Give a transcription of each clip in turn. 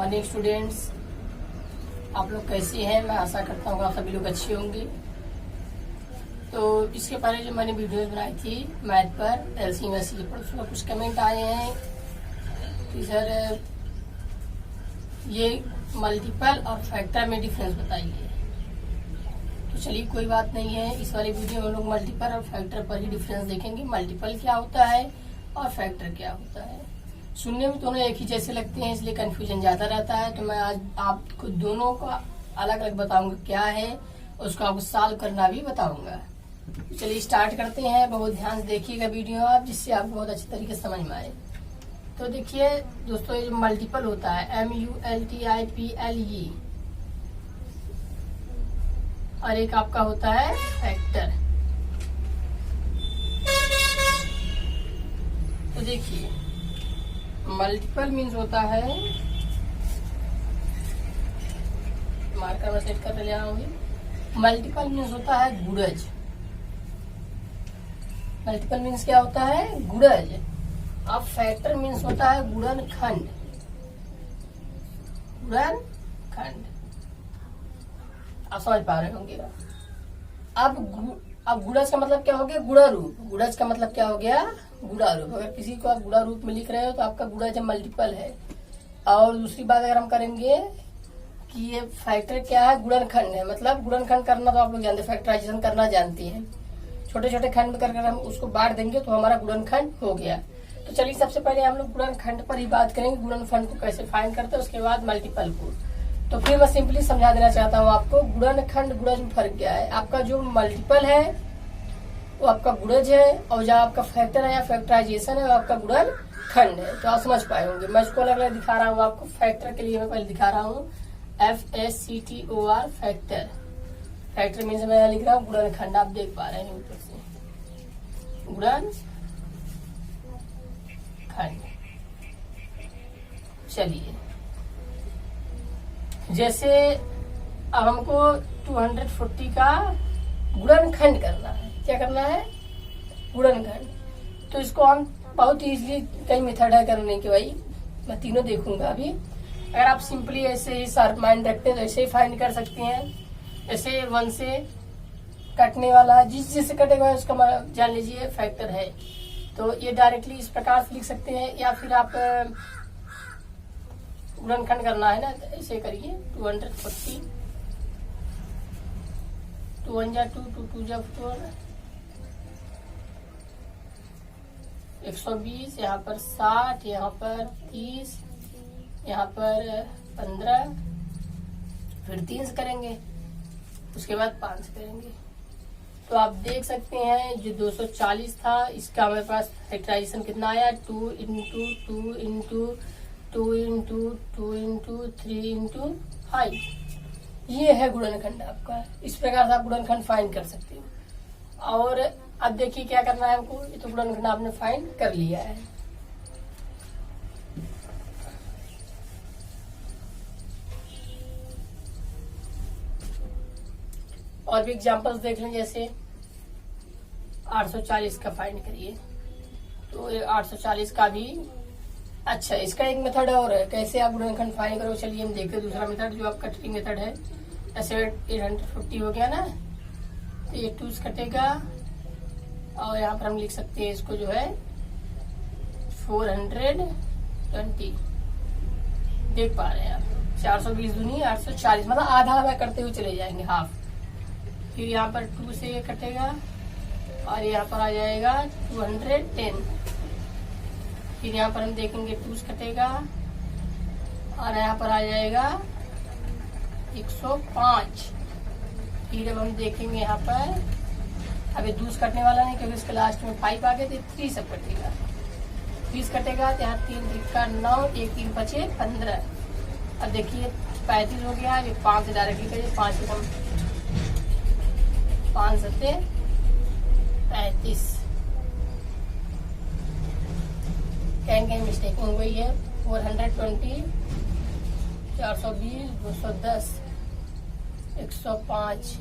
Morning students, आप लोग कैसे हैं? मैं आशा करता हूँ आप सभी लोग अच्छे होंगे। तो इसके पहले जो मैंने वीडियोस बनाई थी मैथ पर एलसीएम एससीएम पर, उसमें कुछ कमेंट आए हैं कि सर ये मल्टीपल और फैक्टर में डिफरेंस बताइए। तो चलिए कोई बात नहीं है, इस वाले वीडियो में हम लोग मल्टीपल और फैक्टर पर ही डिफरेंस देखेंगे। मल्टीपल क्या होता है और फैक्टर क्या होता है। सुनने में दोनों एक ही जैसे लगते हैं, इसलिए कंफ्यूजन ज्यादा रहता है। तो मैं आज आपको दोनों का अलग अलग बताऊंगा क्या है, उसको आपको सॉल्व करना भी बताऊंगा। तो चलिए स्टार्ट करते हैं। बहुत ध्यान से देखिएगा वीडियो आप, जिससे आपको बहुत अच्छे तरीके से समझ में आए। तो देखिए दोस्तों, ये जो मल्टीपल होता है MULTIPLE, और एक आपका होता है फैक्टर। तो देखिए मल्टीपल मीन्स होता है, मार्कर में सेट कर ले आऊंगी। मल्टीपल मीन्स होता है गुणज। मल्टीपल मीन्स क्या होता है? गुणज। अब फैक्टर मीन्स होता है गुणनखंड। गुणनखंड आप समझ पा रहे होंगे। अब गुणज का मतलब क्या हो गया? गुणा रूप। गुणज का मतलब क्या हो गया? गुणा रूप। अगर किसी को आप गुणा रूप में लिख रहे हो तो आपका गुणज मल्टीपल है। और दूसरी बात अगर हम करेंगे कि ये फैक्टर क्या है? गुणनखंड है। मतलब गुणनखंड करना तो आप लोग जानते हैं, फैक्टराइजेशन करना जानते हैं। छोटे छोटे खंड कर हम उसको बांट देंगे तो हमारा गुणनखंड हो गया। तो चलिए सबसे पहले हम लोग गुणनखंड पर ही बात करेंगे, गुणनखंड को कैसे फाइंड करते हैं, उसके बाद मल्टीपल को। तो फिर मैं सिंपली समझा देना चाहता हूँ आपको, गुणनखंड गुणज में फर्क क्या है। आपका जो मल्टीपल है वो आपका गुणज है, और जो आपका फैक्टर है या फैक्टराइजेशन है वो आपका गुणनखंड है। तो आप समझ पाए होंगे। मैं इसको अलग अलग दिखा रहा हूँ आपको। फैक्टर के लिए मैं पहले दिखा रहा हूँ FACTOR, फैक्टर। फैक्टर मीन्स मैं लिख रहा हूँ गुणनखंड। आप देख पा रहे हैं ऊपर से गुणनखंड। चलिए जैसे अब हमको 240 का गुणनखंड करना है। क्या करना है? गुणनखंड। तो इसको हम बहुत इजीली, कई मेथड है करने के, भाई मैं तीनों देखूंगा अभी। अगर आप सिंपली ऐसे ही शार्प माइंड रखते हैं तो ऐसे ही फाइंड कर सकते हैं। ऐसे 1 से कटने वाला जिससे कटेगा उसका जान लीजिए फैक्टर है। तो ये डायरेक्टली इस प्रकार से लिख सकते हैं, या फिर आप गुणनखंड करना है ना, तो ऐसे करिए 240, 2 1 जा 2, 2 2 जा 4, 120, यहाँ पर 60, यहाँ पर 30, यहाँ पर 15, फिर 3 से करेंगे, उसके बाद 5 से करेंगे। तो आप देख सकते हैं जो 240 था, इसका हमारे पास फैक्टराइजेशन कितना आया? 2 into 2 into 2 into 2 into 3 into 5। ये है गुणनखंड आपका। इस प्रकार से आप गुणनखंड फाइंड कर सकते हो। और अब देखिए क्या करना है हमको। ये तो गुणनखंड आपने फाइंड कर लिया है। और भी एग्जांपल्स देख लें, जैसे 840 का फाइंड करिए। तो 840 का भी अच्छा, इसका एक मेथड और है कैसे आप गुणनखंड फाइंड करो। चलिए हम देखते हैं दूसरा मेथड, जो आपका ट्री मेथड है। ऐसे 850 हो गया ना, तो ये 2 से कटेगा, और यहाँ पर हम लिख सकते हैं इसको जो है 420। देख पा रहे हैं आप, 420 दूनी 840, मतलब आधा आधा करते हुए चले जाएंगे, हाफ। फिर यहाँ पर 2 से ये कटेगा, और यहाँ पर आ जाएगा 210। फिर यहाँ पर हम देखेंगे 2 से कटेगा, और यहाँ पर आ जाएगा 105। फिर अब हम देखेंगे यहाँ पर, अभी 2 से कटने वाला नहीं क्योंकि इसके लास्ट में 5 आ गए थे। 3 से कटेगा, 30 कटेगा, तो यहाँ 3 का 9, 1 3 बचे 15। अब देखिए 35 हो गया। अभी 5 से डायरेक्टली करिए, 5 से हम 5 से 35। कहीं मिस्टेक हो गई है। 420, 420, 210, 105।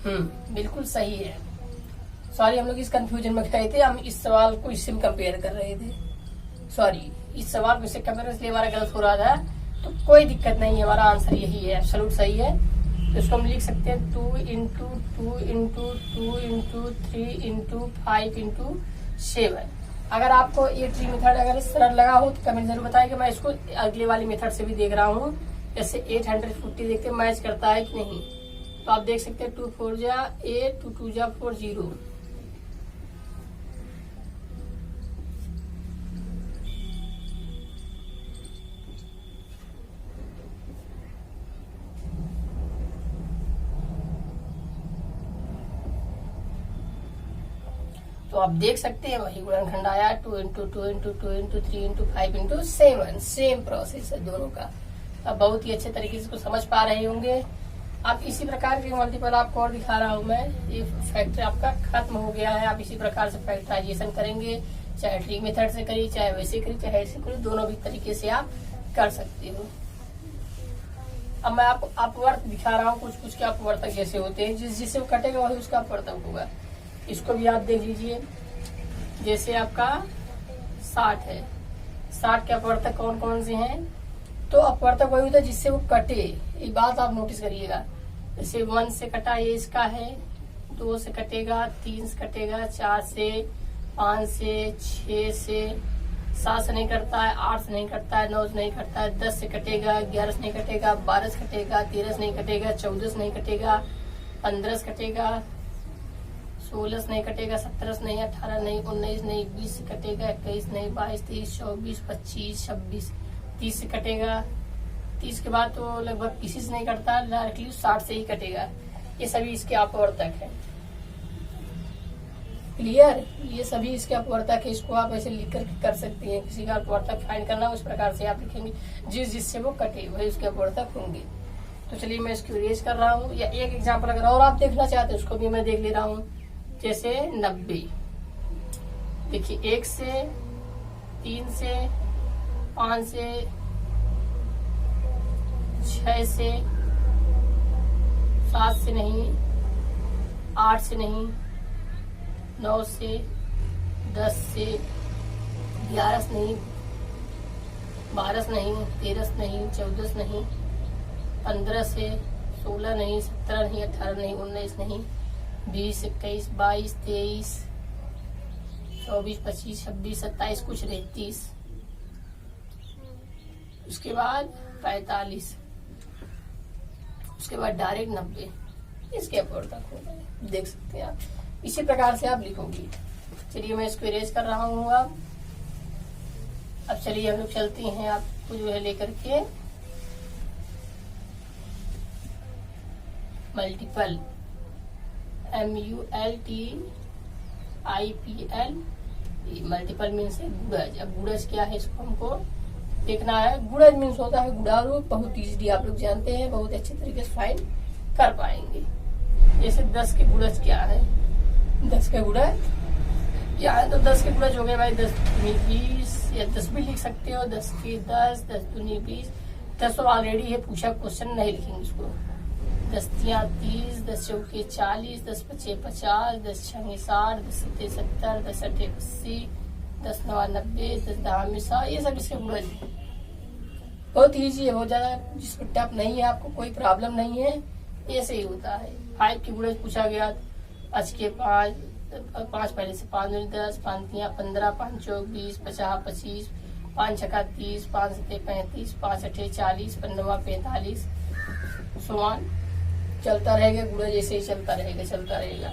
बिल्कुल सही है। सॉरी, हम लोग इस कंफ्यूजन में गए थे, हम इस सवाल को इससे कंपेयर कर रहे थे। सॉरी, इस सवाल को इससे कंपेयर इसलिए हमारा गलत हो रहा था। तो कोई दिक्कत नहीं है, हमारा आंसर यही है, एब्सोल्यूट सही है। तो इसको हम लिख सकते हैं 2 into 2 into 2 into 3 into 5 into 7। अगर आपको ये ट्री मेथड अगर सरल लगा हो तो कमेंट जरूर बताएं कि मैं इसको अगले वाली मेथड से भी देख रहा हूँ, जैसे 840 देखते मैच करता है कि नहीं। तो आप देख सकते हैं 2 4 जा 8, 2 2 जा 4 0। तो आप देख सकते हैं वही गुणनखंड आया 2 into 2 into 2 into 3 into 5 into 7। Same process है दोनों का। अब बहुत ही अच्छे तरीके से इसको समझ पा रहे होंगे आप। इसी प्रकार के मल्टीपल आपको और दिखा रहा हूँ मैं। ये फैक्टर आपका खत्म हो गया है। आप इसी प्रकार से फैक्टराइजेशन करेंगे, चाहे ट्री मेथड से करिए, चाहे वैसे करिए, चाहे ऐसे करिए, दोनों भी तरीके से आप कर सकते हो। अब मैं आपको अपवर्त दिखा रहा हूँ, कुछ कुछ के अपवर्तक जैसे होते हैं, जिससे वो कटेगा वही उसका अपवर्तक होगा। इसको भी आप देख लीजिए। जैसे आपका 60 है, 60 के अपवर्तक कौन कौन से हैं? तो अपवर्तक वही होता है जिससे वो कटे। ये बात आप नोटिस करिएगा। जैसे 1 से कटा, ये इसका है, 2 से कटेगा, 3 से कटेगा, 4 से, 5 से, 6 से, 7 से नहीं करता है, 8 से नहीं करता है, 9 से नहीं करता है, 10 से कटेगा, 11 से नहीं कटेगा, 12 से कटेगा, 13 से नहीं कटेगा, 14 से नहीं कटेगा, 15 से कटेगा, 16 से नहीं कटेगा, 17 से नहीं, 18 नहीं, 19 नहीं, 20 से कटेगा, 21 नहीं, 22, 23, 24, 25, 26, 30 से कटेगा। 30 के बाद तो लगभग किसी से नहीं कटता, डायरेक्टली 60 से ही कटेगा। ये सभी इसके अपवर्तक है। क्लियर? ये सभी इसके अपवर्तक है। इसको आप ऐसे लिख कर सकते हैं। किसी का अपवर्तक फाइंड करना उस प्रकार से आप लिखेंगे, जिससे वो कटे वही उसके अपवर्तक होंगे। तो चलिए मैं इसको इरेज कर रहा हूँ, या एक एग्जाम्पल अगर और आप देखना चाहते हैं उसको भी मैं देख ले रहा हूँ। जैसे 90, देखिए 1 से, 3 से, 5 से, 6 से, 7 से नहीं, 8 से नहीं, 9 से, 10 से, 11 से नहीं, 12 से नहीं, 13 से नहीं, 14 से नहीं, 15 से, 16 नहीं, 17 नहीं, 18 नहीं, 19 नहीं, 20, 21, 22, 23, 24, 25, 26, 27, कुछ रहे 30। उसके बाद 45, उसके बाद डायरेक्ट 90। इसके अपवर्तक हो गए, देख सकते हैं आप। इसी प्रकार से आप लिखोगे। चलिए मैं इसको इरेज कर रहा हूँ। अब चलिए हम लोग चलते हैं आपको जो है लेकर के मल्टीपल, MULTIPL। मल्टीपल मीन्स है गुणज। अब गुणज क्या है इसको हमको देखना है। गुणज मीन्स होता है गुणारूप। बहुत इजीली आप लोग जानते हैं, बहुत अच्छे तरीके से फाइंड कर पाएंगे। जैसे 10 के गुणज क्या है? 10 के गुणज क्या है? तो 10 के गुणज हो गए भाई 10 दूनी 20, या 10 भी लिख सकते हो, 10 के 10, 10 दूनी 20। 10 तो ऑलरेडी है, पूछा क्वेश्चन, नहीं लिखेंगे इसको। 10 तिया 30, 10 चौके 40, 10 पचे 50, 10 छंगे 60, 10 सत्ते 70, 10 अठे 80, 10 नवा 90, 10 दहामी 100। ये सब इसके गुणज है। बहुत ईजी है, बहुत ज्यादा जिसमें टफ नहीं है, आपको कोई प्रॉब्लम नहीं है। ऐसे ही होता है। 5 की गुणज पूछा गया, 5 के 5 पहले से 5 दूनी 10, 5 तिया 15, 5 चौक 20, 50 25, 5 छक्का 30, 5 सत्ते 35, 5 अठे 40, 5 नवा 45, समान चलता रहेगा। गुणज ऐसे ही चलता रहेगा।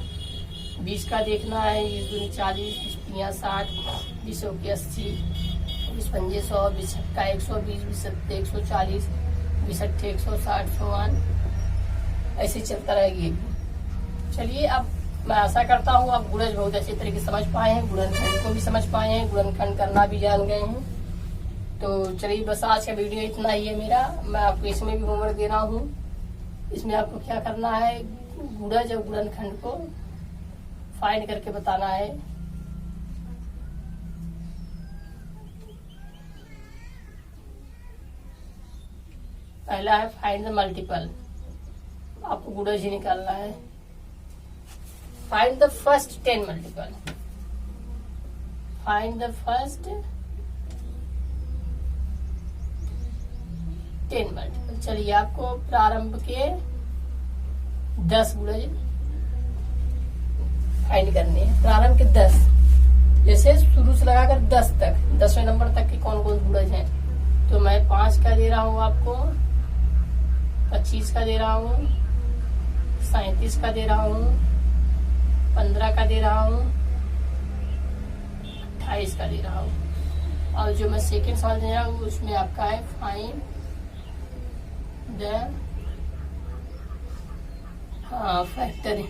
20 का देखना है, 20 दूनी 40, 20 तिया 60, 20 चौके 80, 20 पंजे 100, 20 छक्का 120, 20 सत्ते 140, 20 अट्ठे 160, समान ऐसे चलता रहेगी। चलिए अब मैं आशा करता हूँ आप गुणज बहुत अच्छे तरीके से समझ पाए हैं, गुणनखंड को भी समझ पाए हैं, गुणनखंड करना भी जान गए हैं। तो चलिए बस आज का वीडियो इतना ही है मेरा। मैं आपको इसमें भी होमवर्क दे रहा हूँ। इसमें आपको क्या करना है, गुणज और गुणनखंड को फाइंड करके बताना है। पहला है फाइंड द मल्टीपल। आपको गुणज ही निकालना है। Find the first 10 multiple, find the first 10 multiple. चलिए आपको प्रारंभ के 10 गुणज फाइंड करने हैं। प्रारंभ के 10, जैसे शुरू से लगाकर 10 तक, 10वें नंबर तक के कौन कौन गुणज हैं। तो मैं 5 का दे रहा हूँ आपको, 25 का दे रहा हूँ, 37 का दे रहा हूँ, 15 का दे रहा हूँ, 28 का दे रहा हूँ। और जो मैं सेकेंड सवाल दे रहा हूँ उसमें आपका है फाइंड द फैक्टर।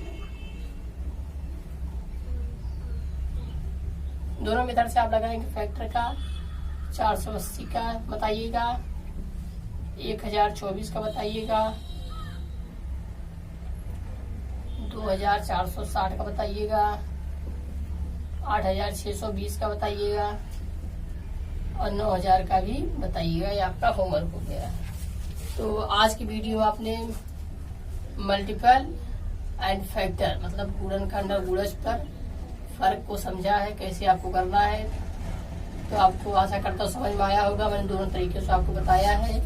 दोनों मेथड से आप लगाएंगे फैक्टर का। 480 का बताइएगा, 1024 का बताइएगा, 2460 का बताइएगा, 8620 का बताइएगा और 9000 का भी बताइएगा। ये आपका होमवर्क हो गया। तो आज की वीडियो आपने मल्टीपल एंड फैक्टर मतलब गुणनखंड और गुणज पर फर्क को समझा है, कैसे आपको करना है। तो आपको आशा करता हूँ समझ में आया होगा। मैंने दोनों तरीके से आपको बताया है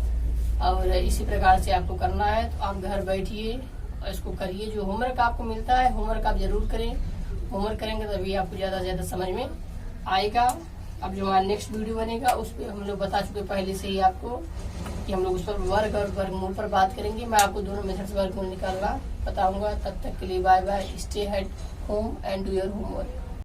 और इसी प्रकार से आपको करना है। तो आप घर बैठिए और इसको करिए। जो होमवर्क आपको मिलता है होमवर्क आप जरूर करें। होमवर्क करेंगे तभी आपको ज्यादा से ज्यादा समझ में आएगा। अब जो हमारा नेक्स्ट वीडियो बनेगा उस पर हम लोग बता चुके पहले से ही आपको कि हम लोग उस पर वर्ग और वर्गमूल पर बात करेंगे। मैं आपको दोनों मेथड से वर्गमूल निकालना बताऊंगा। तब तक के लिए bye bye. Stay at home and do your homework.